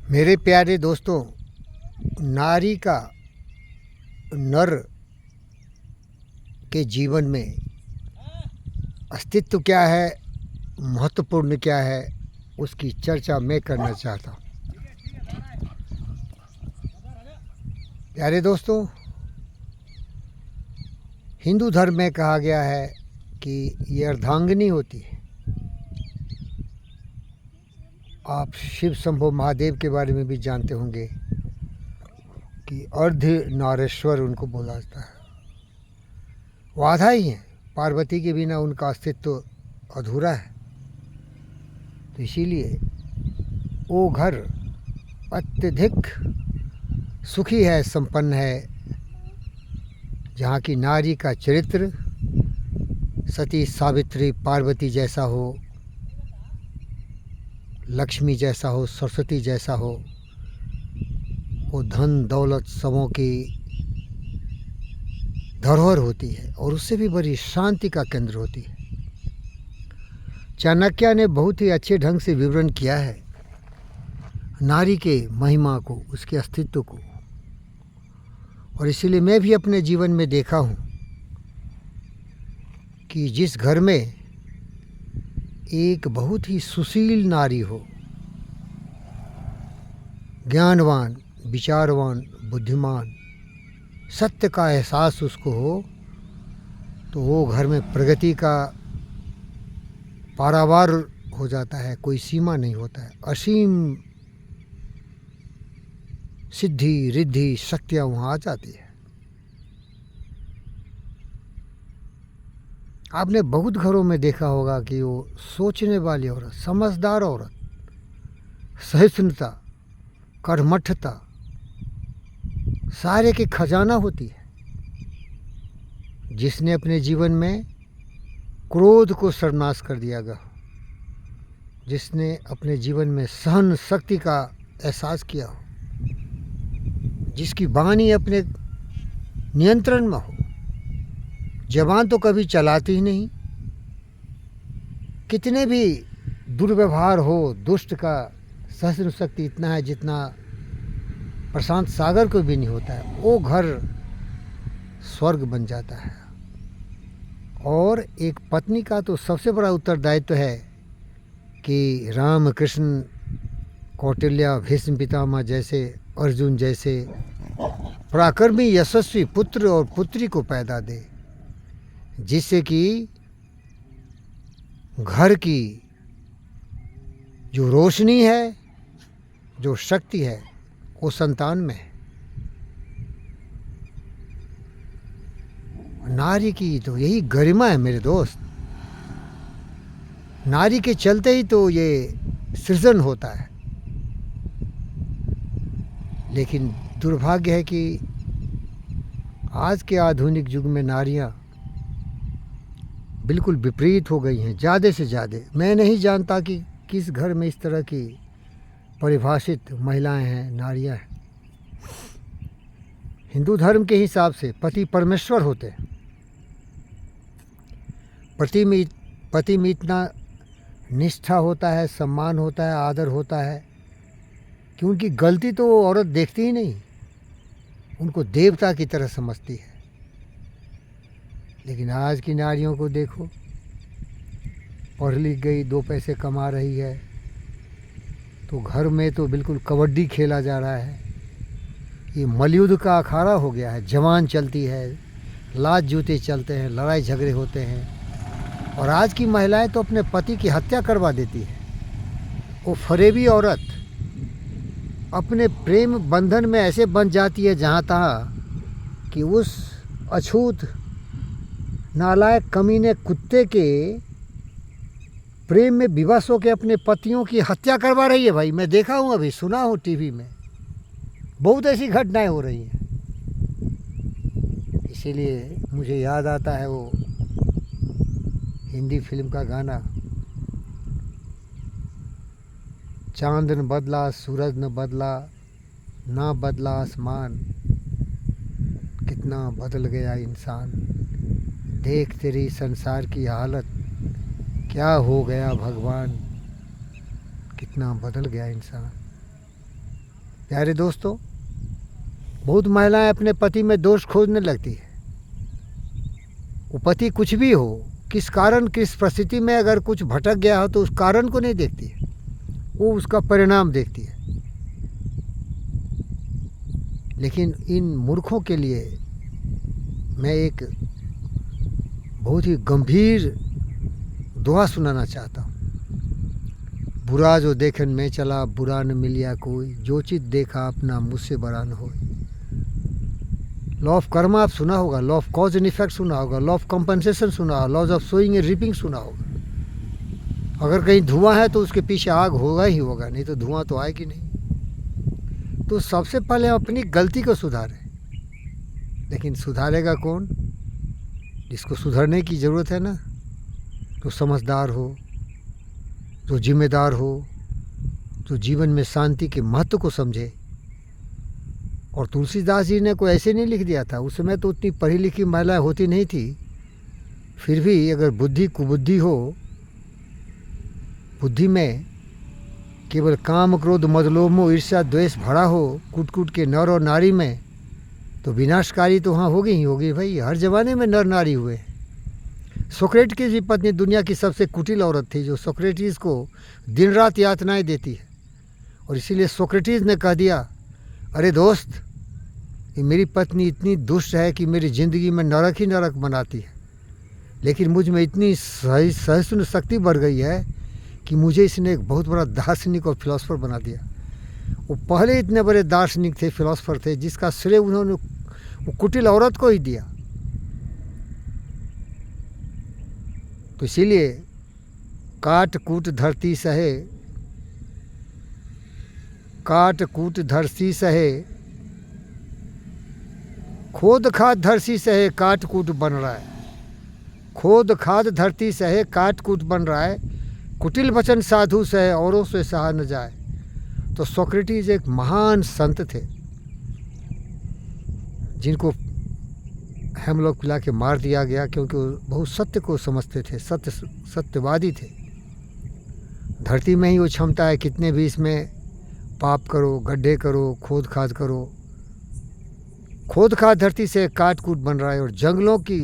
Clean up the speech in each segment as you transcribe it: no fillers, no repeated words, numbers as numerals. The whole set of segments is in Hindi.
मेरे प्यारे दोस्तों, नारी का नर के जीवन में अस्तित्व क्या है, महत्वपूर्ण क्या है, उसकी चर्चा मैं करना चाहता हूँ। प्यारे दोस्तों, हिंदू धर्म में कहा गया है कि ये अर्धांगिनी होती है। आप शिव शंभो महादेव के बारे में भी जानते होंगे कि अर्धनारेश्वर उनको बोला जाता है। वो आधा ही है, पार्वती के बिना उनका अस्तित्व अधूरा है। तो इसीलिए वो घर अत्यधिक सुखी है, संपन्न है, जहाँ की नारी का चरित्र सती सावित्री पार्वती जैसा हो, लक्ष्मी जैसा हो, सरस्वती जैसा हो। वो धन दौलत सबों की धरोहर होती है और उससे भी बड़ी शांति का केंद्र होती है। चाणक्य ने बहुत ही अच्छे ढंग से विवरण किया है नारी के महिमा को, उसके अस्तित्व को। और इसीलिए मैं भी अपने जीवन में देखा हूँ कि जिस घर में एक बहुत ही सुशील नारी हो, ज्ञानवान, विचारवान, बुद्धिमान, सत्य का एहसास उसको हो, तो वो घर में प्रगति का पारावार हो जाता है, कोई सीमा नहीं होता है। असीम सिद्धि रिद्धि शक्तियाँ वहाँ आ जाती है। आपने बहुत घरों में देखा होगा कि वो सोचने वाली औरत, समझदार औरत, सहिष्णुता, कर्मठता सारे की खजाना होती है। जिसने अपने जीवन में क्रोध को सर्वनाश कर दिया गया, जिसने अपने जीवन में सहन शक्ति का एहसास किया हो, जिसकी वाणी अपने नियंत्रण में हो। जबान तो कभी चलाती ही नहीं, कितने भी दुर्व्यवहार हो, दुष्ट का सहन शक्ति इतना है जितना प्रशांत सागर को भी नहीं होता है। वो घर स्वर्ग बन जाता है। और एक पत्नी का तो सबसे बड़ा उत्तरदायित्व है कि राम कृष्ण कौटिल्य भीष्म पितामह जैसे, अर्जुन जैसे पराक्रमी यशस्वी पुत्र और पुत्री को पैदा दे, जिससे कि घर की जो रोशनी है, जो शक्ति है, वो संतान में है। नारी की तो यही गरिमा है मेरे दोस्त। नारी के चलते ही तो ये सृजन होता है। लेकिन दुर्भाग्य है कि आज के आधुनिक युग में नारियां बिल्कुल विपरीत हो गई हैं, ज़्यादा से ज़्यादा। मैं नहीं जानता कि किस घर में इस तरह की परिभाषित महिलाएं हैं, नारियां हैं। हिंदू धर्म के हिसाब से पति परमेश्वर होते हैं। पति में इतना निष्ठा होता है, सम्मान होता है, आदर होता है कि उनकी गलती तो वो औरत देखती ही नहीं, उनको देवता की तरह समझती है। लेकिन आज की नारियों को देखो, पढ़ लिख गई, 2 पैसे कमा रही है, तो घर में तो बिल्कुल कबड्डी खेला जा रहा है। ये मलयुद्ध का अखाड़ा हो गया है। जवान चलती है, लात जूते चलते हैं, लड़ाई झगड़े होते हैं। और आज की महिलाएं तो अपने पति की हत्या करवा देती है। वो फरेबी औरत अपने प्रेम बंधन में ऐसे बंध जाती है जहाँ तहाँ कि उस अछूत नालायक कमीने कुत्ते के प्रेम में विवश होकर अपने पतियों की हत्या करवा रही है। भाई मैं देखा हूँ, अभी सुना हूँ टीवी में, बहुत ऐसी घटनाएं हो रही हैं। इसीलिए मुझे याद आता है वो हिंदी फिल्म का गाना, चांद न बदला, सूरज न बदला, ना बदला आसमान, कितना बदल गया इंसान। देख तेरी संसार की हालत, क्या हो गया भगवान, कितना बदल गया इंसान। प्यारे दोस्तों, बहुत महिलाएं अपने पति में दोष खोजने लगती है। वो पति कुछ भी हो, किस कारण किस परिस्थिति में अगर कुछ भटक गया हो तो उस कारण को नहीं देखती है, वो उसका परिणाम देखती है। लेकिन इन मूर्खों के लिए मैं एक बहुत ही गंभीर दुआ सुनाना चाहता हूँ। बुरा जो देखन में चला, बुरा न मिलिया कोई, जो चित देखा अपना मुझसे बड़ा न हो। लॉ ऑफ कर्मा आप सुना होगा, law of cause and effect सुना होगा, लॉ ऑफ कंपनसेशन सुना होगा, laws of sowing and reaping सुना होगा। अगर कहीं धुआं है तो उसके पीछे आग होगा ही होगा, नहीं तो धुआं तो आएगी नहीं। तो सबसे पहले हम अपनी गलती को सुधारें। लेकिन सुधारेगा कौन? जिसको सुधरने की ज़रूरत है ना, तो समझदार हो, जो जिम्मेदार हो, जो जीवन में शांति के महत्व को समझे। और तुलसीदास जी ने कोई ऐसे नहीं लिख दिया था। उस समय तो उतनी पढ़ी लिखी महिलाएं होती नहीं थी। फिर भी अगर बुद्धि कुबुद्धि हो, बुद्धि में केवल काम क्रोध मद लोभ मोह ईर्ष्या द्वेष भरा हो कूट कूट के नर और नारी में, तो विनाशकारी तो वहाँ होगी ही होगी भाई। हर जमाने में नर नारी हुए। सोक्रेटिस की भी पत्नी दुनिया की सबसे कुटिल औरत थी, जो सोक्रेटिस को दिन रात यातनाएं देती है। और इसीलिए सोक्रेटिस ने कह दिया, अरे दोस्त, ये मेरी पत्नी इतनी दुष्ट है कि मेरी ज़िंदगी में नरक ही नरक बनाती है, लेकिन मुझ में इतनी सहिष्णु शक्ति बढ़ गई है कि मुझे इसने एक बहुत बड़ा दार्शनिक और फिलोसफर बना दिया। वो पहले इतने बड़े दार्शनिक थे, फिलोसफर थे, जिसका श्रेय उन्होंने वो कुटिल औरत को ही दिया। तो इसीलिए काट कूट धरती सहे, काट कूट धरती सहे, खोद खाद धरती सहे, काट कूट बन रहा है। खोद खाद धरती सहे, काट कूट बन रहा है। कुटिल वचन साधु सहे, औरों से सहा न जाए। तो सोक्रेटिस एक महान संत थे, जिनको हेमलॉक पिला के मार दिया गया, क्योंकि वो बहुत सत्य को समझते थे, सत्यवादी थे। धरती में ही वो क्षमता है, कितने भी इसमें पाप करो, गड्ढे करो, खोद खाद करो। खोद खाद धरती से काट कूट बन रहा है। और जंगलों की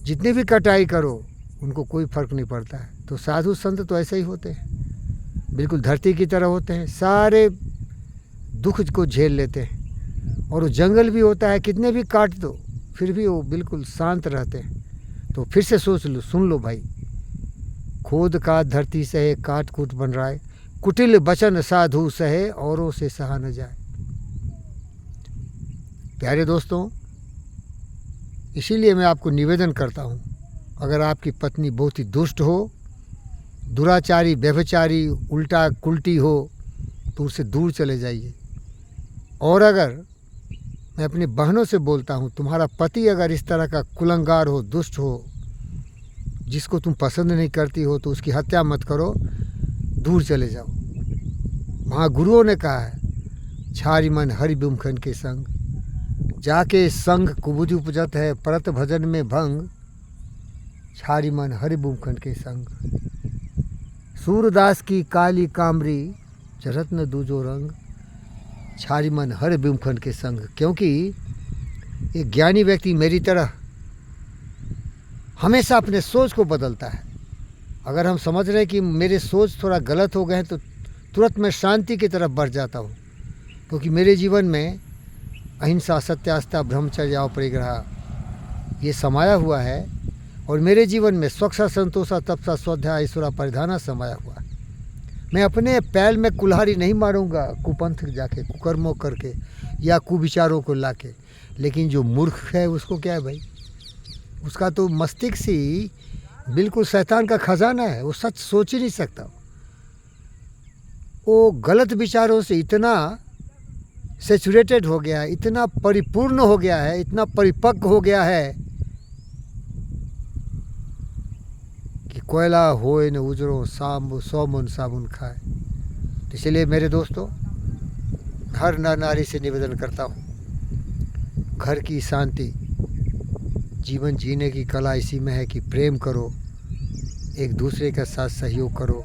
जितनी भी कटाई करो, उनको कोई फर्क नहीं पड़ता है। तो साधु संत तो ऐसे ही होते हैं, बिल्कुल धरती की तरह होते हैं, सारे दुख को झेल लेते हैं। और वो जंगल भी होता है, कितने भी काट दो फिर भी वो बिल्कुल शांत रहते हैं। तो फिर से सोच लो, सुन लो भाई, खोद खाद धरती सहे, काट कूट बन रहा है। कुटिल वचन साधु सहे, औरों से सहा न जाए। प्यारे दोस्तों, इसीलिए मैं आपको निवेदन करता हूँ, अगर आपकी पत्नी बहुत ही दुष्ट हो, दुराचारी, व्यभिचारी, उल्टा कुल्टी हो, तो उससे दूर चले जाइए। और अगर मैं अपनी बहनों से बोलता हूँ, तुम्हारा पति अगर इस तरह का कुलंगार हो, दुष्ट हो, जिसको तुम पसंद नहीं करती हो, तो उसकी हत्या मत करो, दूर चले जाओ। वहाँ गुरुओं ने कहा है, छारी मन हरि बिमुखन के संग, जाके संग कुबुद्धि उपजत है, परत भजन में भंग, छारी मन हरि बिमुखन के संग। सूरदास की काली कामरी, जरत न दूजो रंग, छारी मन हरि बिमुखन के संग। क्योंकि एक ज्ञानी व्यक्ति मेरी तरह हमेशा अपने सोच को बदलता है। अगर हम समझ रहे हैं कि मेरे सोच थोड़ा गलत हो गए हैं, तो तुरंत मैं शांति की तरफ बढ़ जाता हूँ। क्योंकि मेरे जीवन में अहिंसा, सत्य, आस्था, ब्रह्मचर्य और परिग्रह ये समाया हुआ है। और मेरे जीवन में स्वच्छा, संतोषा, तपसा, स्वाध्याय, ईश्वरा, परिधाना समाया हुआ है। मैं अपने पैर में कुल्हाड़ी नहीं मारूंगा कुपंथ जाके, कुकर्मों करके या कुविचारों को लाके। लेकिन जो मूर्ख है उसको क्या है भाई, उसका तो मस्तिष्क ही बिल्कुल शैतान का खजाना है, वो सच सोच ही नहीं सकता। वो गलत विचारों से इतना सेचुरेटेड हो गया है, इतना परिपूर्ण हो गया है, इतना परिपक्व हो गया है कि कोयला होए न उजरो, साम 100 मन साबुन खाए। तो इसलिए मेरे दोस्तों, हर नर नारी से निवेदन करता हूँ, घर की शांति, जीवन जीने की कला इसी में है कि प्रेम करो, एक दूसरे के साथ सहयोग करो,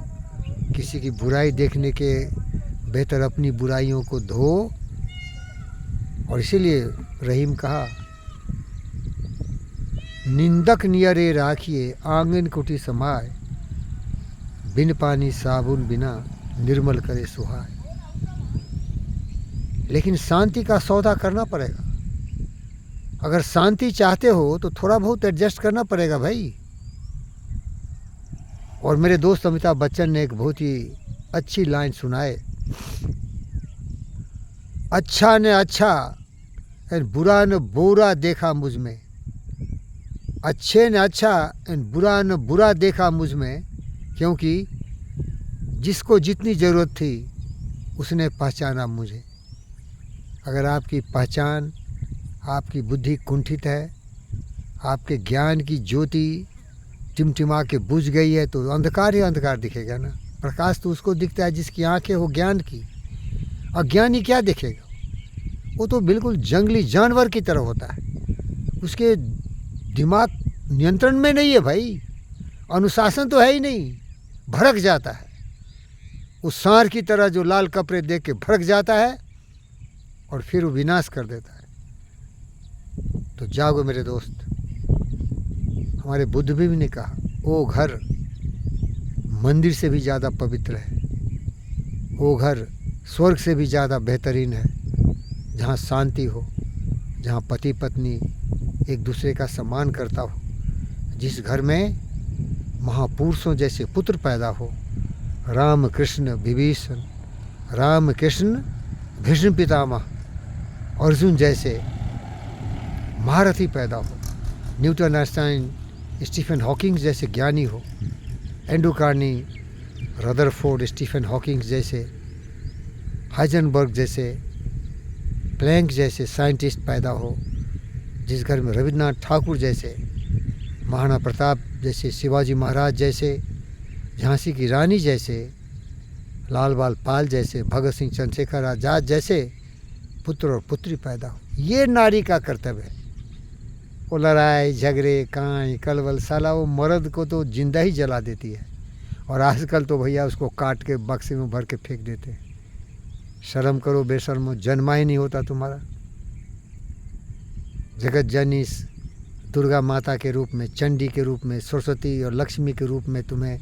किसी की बुराई देखने के बेहतर अपनी बुराइयों को धो। और इसीलिए रहीम कहा, निंदक नियरे राखिए आंगन कुटी समाए, बिन पानी साबुन बिना निर्मल करे सुहाए। लेकिन शांति का सौदा करना पड़ेगा। अगर शांति चाहते हो तो थोड़ा बहुत एडजस्ट करना पड़ेगा भाई। और मेरे दोस्त अमिताभ बच्चन ने एक बहुत ही अच्छी लाइन सुनाए, अच्छा ने अच्छा एंड बुरा न बुरा देखा मुझ में, अच्छे ने अच्छा एंड बुरा न बुरा देखा मुझ में, क्योंकि जिसको जितनी ज़रूरत थी उसने पहचाना मुझे। अगर आपकी पहचान, आपकी बुद्धि कुंठित है, आपके ज्ञान की ज्योति टिमटिमा के बुझ गई है, तो अंधकार ही अंधकार दिखेगा ना। प्रकाश तो उसको दिखता है जिसकी आंखें हो ज्ञान की। अज्ञानी क्या दिखेगा? वो तो बिल्कुल जंगली जानवर की तरह होता है। उसके दिमाग नियंत्रण में नहीं है भाई, अनुशासन तो है ही नहीं, भड़क जाता है। उस सांड की तरह जो लाल कपड़े देख के भड़क जाता है और फिर वो विनाश कर देता है। तो जागो मेरे दोस्त। हमारे बुद्ध भी ने कहा, वो घर मंदिर से भी ज़्यादा पवित्र है, वो घर स्वर्ग से भी ज़्यादा बेहतरीन है, जहाँ शांति हो, जहाँ पति पत्नी एक दूसरे का सम्मान करता हो, जिस घर में महापुरुषों जैसे पुत्र पैदा हो, राम कृष्ण विभीषण, राम कृष्ण भीष्म पितामह, अर्जुन जैसे महारथी पैदा हो, न्यूटन, आइंस्टाइन, स्टीफन हॉकिंग जैसे ज्ञानी हो, Andrew Carney, Rutherford, Stephen Hawking जैसे, हाइजनबर्ग जैसे, प्लैंक जैसे साइंटिस्ट पैदा हो, जिस घर में रविन्द्रनाथ ठाकुर जैसे, महाराणा प्रताप जैसे, शिवाजी महाराज जैसे, झांसी की रानी जैसे, लाल बाल पाल जैसे, भगत सिंह, चंद्रशेखर आजाद जैसे पुत्र और पुत्री पैदा हो। ये नारी का कर्तव्य है। वो लड़ाई झगड़े कांई कलवल, साला वो मर्द को तो जिंदा ही जला देती है। और आजकल तो भैया उसको काट के बक्से में भर के फेंक देते हैं। शर्म करो बेशर्मो, जन्मा ही नहीं होता तुम्हारा। जगत जननी दुर्गा माता के रूप में, चंडी के रूप में, सरस्वती और लक्ष्मी के रूप में तुम्हें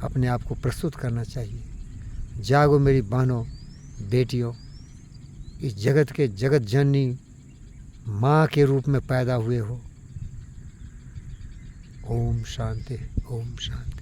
अपने आप को प्रस्तुत करना चाहिए। जागो मेरी बहनों बेटियों, इस जगत के जगत जननी माँ के रूप में पैदा हुए हो। ओम शांति, ओम शांति।